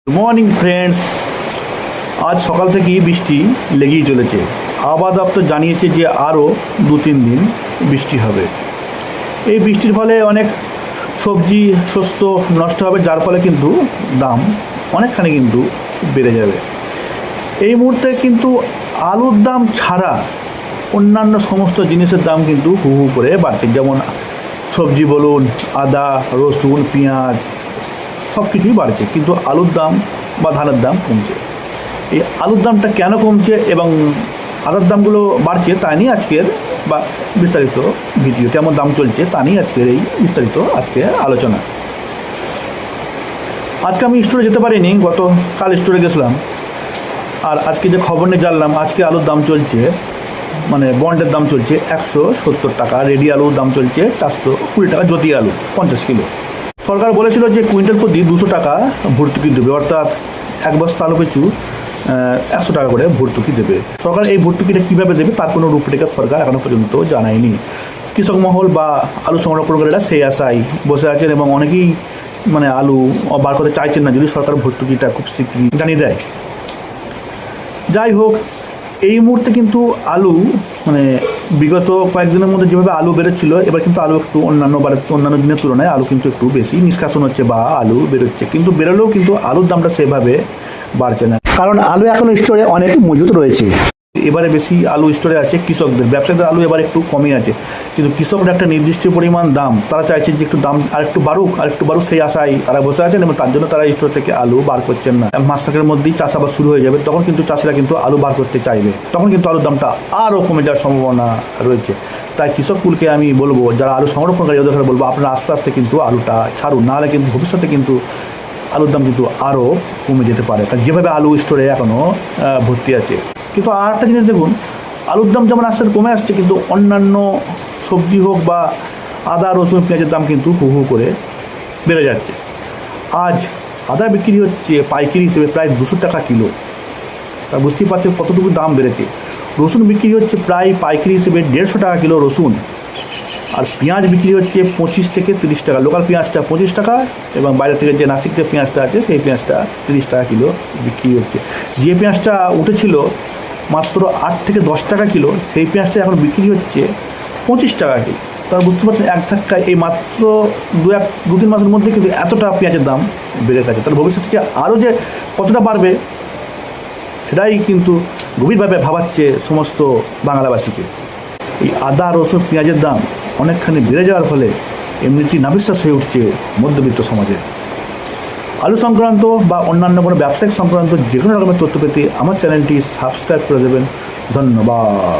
Morning friends, আজ সকাল থেকেই বৃষ্টি লেগেই চলেছে। আবহাওয়া দপ্তর জানিয়েছে যে আরও 2-3 দিন বৃষ্টি হবে। এই বৃষ্টির ফলে অনেক সবজি শস্য নষ্ট হবে, যার ফলে কিন্তু দাম অনেকখানি কিন্তু বেড়ে যাবে। এই মুহূর্তে কিন্তু আলুর দাম ছাড়া অন্যান্য সমস্ত জিনিসের দাম কিন্তু হু হু করে বাড়ছে। যেমন সবজি বলুন, আদা, রসুন, পেঁয়াজ সব কিছুই বাড়ছে, কিন্তু আলুর দাম বা ধানের দাম কমছে। এই আলুর দামটা কেন কমছে এবং আদার দামগুলো বাড়ছে তা নিয়ে আজকের বা বিস্তারিত ভিডিও, কেমন দাম চলছে তা নিয়ে আজকের এই বিস্তারিত আজকে আলোচনা। আজকে আমি স্টোরে যেতে পারিনি, গতকাল স্টোরে গেছিলাম। আর আজকে যে খবর নিয়ে জানলাম, আজকে আলুর দাম চলছে, মানে বন্ডের দাম চলছে 170 টাকা, রেডি আলুর দাম চলছে 420 টাকা, জ্যোতি আলু 50 কিলো। সরকার বলেছিল যে কুইন্টাল প্রতি 200 টাকা ভর্তুকি দেবে, অর্থাৎ এক বস্তা আলু পিছু 100 টাকা করে ভর্তুকি দেবে। সরকার এই ভর্তুকিটা কীভাবে দেবে তার কোনো রূপরেখা সরকার এখনও পর্যন্ত জানায়নি। কৃষক মহল বা আলু সংরক্ষণকারীরা সেই আশায় বসে আছেন এবং অনেকেই মানে আলু বার করতে চাইছেন না, যদি সরকার ভর্তুকিটা খুব শীঘ্রই জানিয়ে দেয়। যাই হোক, এই মুহূর্তে কিন্তু আলু মানে বিগত কয়েকদিনের মধ্যে যেভাবে আলু বেরোচ্ছিল, এবার কিন্তু আলু একটু অন্যান্য দিনের তুলনায় আলু কিন্তু একটু বেশি নিষ্কাশন হচ্ছে বা আলু বেরোচ্ছে, কিন্তু বেরোলেও কিন্তু আলুর দামটা সেভাবে বাড়ছে না, কারণ আলু এখনো স্টোরে অনেক মজুত রয়েছে। এবারে বেশি আলু স্টোরে আছে কৃষকদের, ব্যবসায়ীদের আলু এবার একটু কমই আছে, কিন্তু কৃষকরা একটা নির্দিষ্ট পরিমাণ দাম তারা চাইছেন যে একটু দাম আর একটু বাড়ুক সেই আশায় তারা বসে আছেন এবং তার জন্য তারা স্টোর থেকে আলু বার করছেন না। মাস টাকের মধ্যেই চাষাবাদ শুরু হয়ে যাবে, তখন কিন্তু চাষিরা কিন্তু আলু বার করতে চাইবে, তখন কিন্তু আলুর দামটা আরও কমে যাওয়ার সম্ভাবনা রয়েছে। তাই কৃষককুলকে আমি বলবো, যারা আলু সংরক্ষণকারী ওদের বলবো, আপনারা আস্তে আস্তে কিন্তু আলুটা ছাড়ুন, নাহলে কিন্তু ভবিষ্যতে কিন্তু আলুর দাম কিন্তু আরও কমে যেতে পারে, কারণ যেভাবে আলু স্টোরে এখনও ভর্তি আছে। কিন্তু আর একটা জিনিস দেখুন, আলুর দাম যেমন আস্তে কমে আসছে, কিন্তু অন্যান্য সবজি হোক বা আদা, রসুন, পেঁয়াজের দাম কিন্তু হু হু করে বেড়ে যাচ্ছে। আজ আদা বিক্রি হচ্ছে পাইকারি হিসেবে প্রায় 200 টাকা কিলো, তা বুঝতেই পারছেন কতটুকু দাম বেড়েছে। রসুন বিক্রি হচ্ছে প্রায় পাইকারি হিসেবে 150 টাকা কিলো রসুন, আর পেঁয়াজ বিক্রি হচ্ছে 25 থেকে 30 টাকা। লোকাল পেঁয়াজটা 25 টাকা এবং বাইরে থেকে যে নাসিকের পেঁয়াজটা আছে সেই পেঁয়াজটা 30 টাকা কিলো বিক্রি হচ্ছে। যে পেঁয়াজটা উঠেছিল মাত্র 8 থেকে 10 টাকা কিলো, সেই পেঁয়াজটা এখন বিক্রি হচ্ছে 25 টাকা কিলো। তারা বুঝতে পারছেন এক ধাক্কায় এই মাত্র 2-3 মাসের মধ্যে কিন্তু এতটা পেঁয়াজের দাম বেড়ে গেছে। তার ভবিষ্যতে যে আরও যে কতটা বাড়বে সেটাই কিন্তু গভীরভাবে ভাবাচ্ছে সমস্ত বাংলাবাসীকে। এই আদা, রসুন, পেঁয়াজের দাম অনেকখানি বেড়ে যাওয়ার ফলে এমনিতেই নাবিশ্বাস হয়ে উঠছে মধ্যবিত্ত সমাজে। আলু সংক্রান্ত বা অন্যান্য কোনো ব্যবসায়িক সংক্রান্ত যে কোনো রকমের তথ্য পেতে আমার চ্যানেলটি সাবস্ক্রাইব করে দেবেন। ধন্যবাদ।